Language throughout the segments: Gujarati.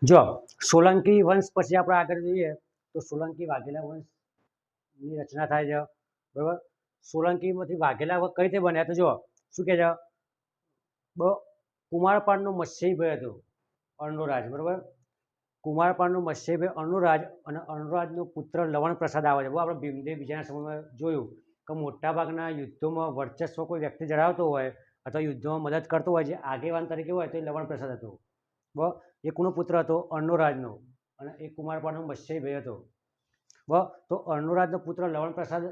જો સોલંકી વંશ પછી આપણે આગળ જોઈએ તો સોલંકી વાઘેલા વંશની રચના થાય છે, બરાબર. સોલંકીમાંથી વાઘેલા કઈ રીતે બન્યા તો જો શું કહે છે, કુમારપાળનો મત્સ્યભાઈ હતો અર્ણોરાજ, બરાબર. કુમારપાળનો મત્સ્યભાઈ અર્ણોરાજ અને અર્ણોરાજનો પુત્ર લવણ પ્રસાદ આવે છે. આપણે ભીમદેવ બીજાના સમયમાં જોયું કે મોટાભાગના યુદ્ધોમાં વર્ચસ્વ કોઈ વ્યક્તિ ધરાવતો હોય અથવા યુદ્ધોમાં મદદ કરતો હોય, જે આગેવાન તરીકે હોય તો એ લવણ પ્રસાદ હતો. બરાબર. એ કોનો પુત્ર હતો? અર્ણોરાજનો. અને એ કુમારપાળનો મત્સ્યભાઈ હતો. બરાબર. તો અર્ણોરાજનો પુત્ર લવણ પ્રસાદ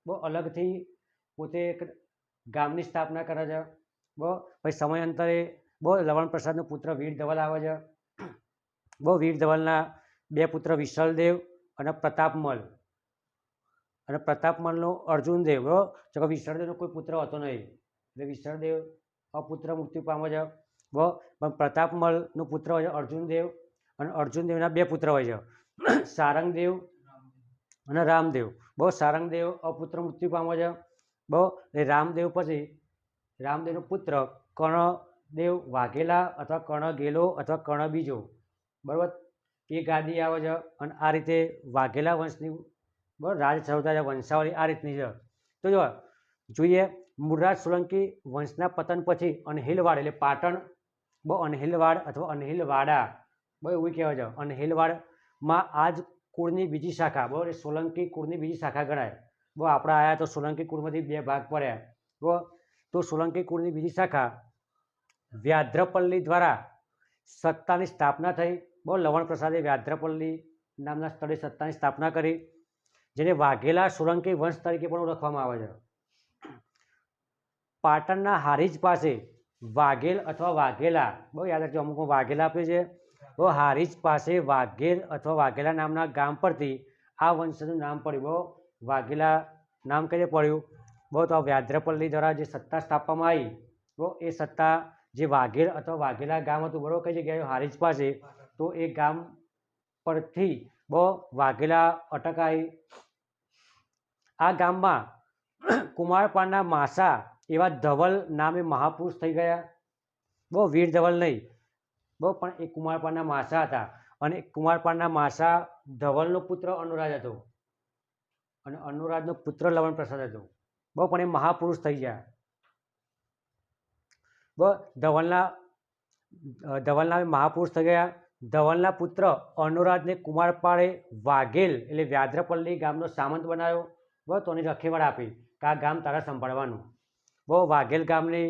બહુ અલગથી પોતે એક ગામની સ્થાપના કરે છે. બરાબર. પછી સમયાંતરે બહુ લવણ પ્રસાદનો પુત્ર વીર ધવલ આવે છે. બહુ વીર ધવલના બે પુત્ર વિશલદેવ અને પ્રતાપમલ. અને પ્રતાપમલનો અર્જુનદેવ. બરાબર. જો વિશળદેવનો કોઈ પુત્ર હતો નહીં એટલે વિશળદેવ અપુત્ર મૃત્યુ પામે છે. બરાબર. પણ પ્રતાપમલનો પુત્ર હોય છે અર્જુનદેવ, અને અર્જુનદેવના બે પુત્ર હોય છે સારંગદેવ અને રામદેવ. બહુ સારંગદેવ અપુત્ર મૃત્યુ પામે છે. બહુ એ રામદેવ પછી રામદેવનો પુત્ર કર્ણદેવ વાઘેલા અથવા કર્ણગેલો અથવા કર્ણ બીજો, બરાબર, એ ગાદી આવે છે. અને આ રીતે વાઘેલા વંશની બરાબર રાજ સંસ્થા છે, વંશાવળી આ રીતની છે. તો જો જોઈએ મૂળરાજ સોલંકી વંશના પતન પછી અનહિલવાડ એટલે પાટણ, બહુ અનહિલવાડ અથવા અનહિલવાડા, બહુ એવું કહેવાય છે. અનહિલવાડમાં આ જ કુળની બીજી શાખા, બરાબર, સોલંકી કુળની બીજી શાખા ગણાય. બહુ આપણે આવ્યા તો સોલંકી કુળમાંથી બે ભાગ પડ્યા. બરાબર. તો સોલંકી કુળની બીજી શાખા વ્યાધ્રપલ્લી દ્વારા સત્તાની સ્થાપના થઈ. બહુ લવણ પ્રસાદે વ્યાધ્રપલ્લી નામના સ્થળે સત્તાની સ્થાપના કરી, જેને વાઘેલા સોલંકી વંશ તરીકે પણ ઓળખવામાં આવે છે. પાટણના હારીજ પાસે વાઘેલ અથવા વાઘેલા, બહુ યાદ રાખજો, અમુક વાઘેલા આપ્યું છે. બહુ હારીજ પાસે વાઘેલ અથવા વાઘેલા નામના ગામ પરથી આ વંશનું નામ પડ્યું. બહુ વાઘેલા નામ કઈ પડ્યું? બહુ તો વ્યાધ્રપલ્લી દ્વારા જે સત્તા સ્થાપવામાં આવી, બહુ એ સત્તા જે વાઘેલ અથવા વાઘેલા ગામ હતું, બરાબર, કઈ જગ્યાએ? હારીજ પાસે. તો એ ગામ પરથી બહુ વાઘેલા અટકાઈ. આ ગામમાં કુમારપાળના માસા એવા ધવલ નામે મહાપુરુષ થઈ ગયા. બહુ વીર ધવલ નહીં, બહુ, પણ એ કુમારપાળના માસા હતા. અને કુમારપાળના માસા ધવલનો પુત્ર અર્ણોરાજ હતો અને અર્ણોરાજનો પુત્ર લવણ પ્રસાદ હતો. બહુ, પણ એ મહાપુરુષ થઈ ગયા. બહુ ધવલના મહાપુરુષ થઈ ગયા. ધવલના પુત્ર અર્ણોરાજને કુમારપાળે વાઘેલ એટલે વ્યાધ્રપલ્લી ગામનો સામંત બનાવ્યો. બહુ, તો એની રખેવાળ આપી કે આ ગામ તારે સંભાળવાનું. બહુ વાઘેલ ગામની